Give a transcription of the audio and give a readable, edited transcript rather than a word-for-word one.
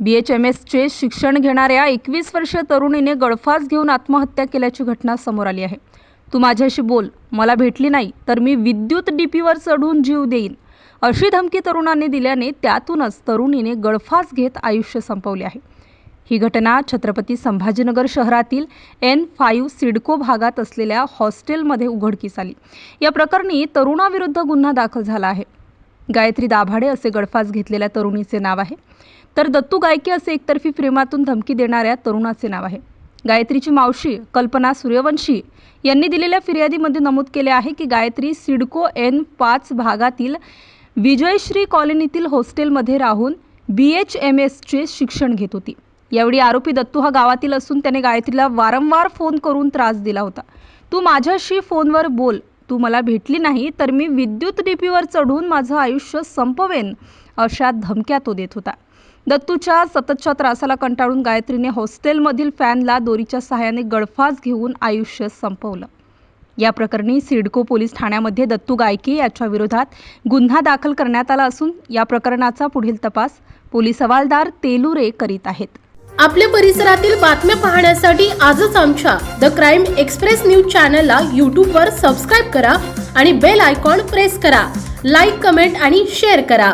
BHMSचे शिक्षण घेणाऱ्या 21 वर्षीय तरुणीने गळफास घेऊन आत्महत्या केल्याची घटना समोर आली आहे। तू माझ्याशी बोल, मला भेटली नाही तर मी विद्युत डीपीवर चढून जीव देईन, अशी धमकी तरुणाने दिल्याने त्यातूनच तरुणीने गळफास घेत आयुष्य संपवले आहे। ही घटना छत्रपती संभाजीनगर शहरातील N5 सिडको भागात असलेल्या हॉस्टेलमध्ये उघडकीस आली। या प्रकरणी तरुणाविरुद्ध गुन्हा दाखल झाला आहे। गायत्री दाभाडे असे गळफास घेतलेल्या तरुणीचे नाव आहे, तर दत्तू गायके असे एकतर्फी प्रेमातून धमकी देणाऱ्या तरुणाचे नाव आहे। गायत्रीची मावशी कल्पना सूर्यवंशी यांनी दिलेल्या फिर्यादीमध्ये नमूद केले आहे की गायत्री सिडको N5 भागातील विजयश्री कॉलनीतील हॉस्टेलमध्ये राहून BHMSचे शिक्षण घेत होती। यावेळी आरोपी दत्तू हा गावातील असून त्याने गायत्रीला वारंवार फोन करून त्रास दिला होता। तू माझ्याशी फोनवर बोल, तू मला भेटली नाही तर मी विद्युत डीपीवर चढून माझं आयुष्य संपवेन, अशा धमक्या तो देत होता। दत्तूच्या सततच्या त्रासाला कंटाळून गायत्रीने हॉस्टेलमधील फॅनला दोरीच्या सहाय्याने गळफास घेऊन आयुष्य संपवलं। या प्रकरणी सिडको पोलीस ठाण्यामध्ये दत्तू गायके याच्या विरोधात गुन्हा दाखल करण्यात आला असून या प्रकरणाचा पुढील तपास पोलीस हवालदार तेलुरे करीत आहेत। आपल्या परिसरातील बातम्या पाहण्यासाठी आजच आमच्या द क्राइम एक्सप्रेस न्यूज चॅनलला YouTube वर सबस्क्राइब करा आणि बेल आयकॉन प्रेस करा। लाईक, कमेंट आणि शेअर करा।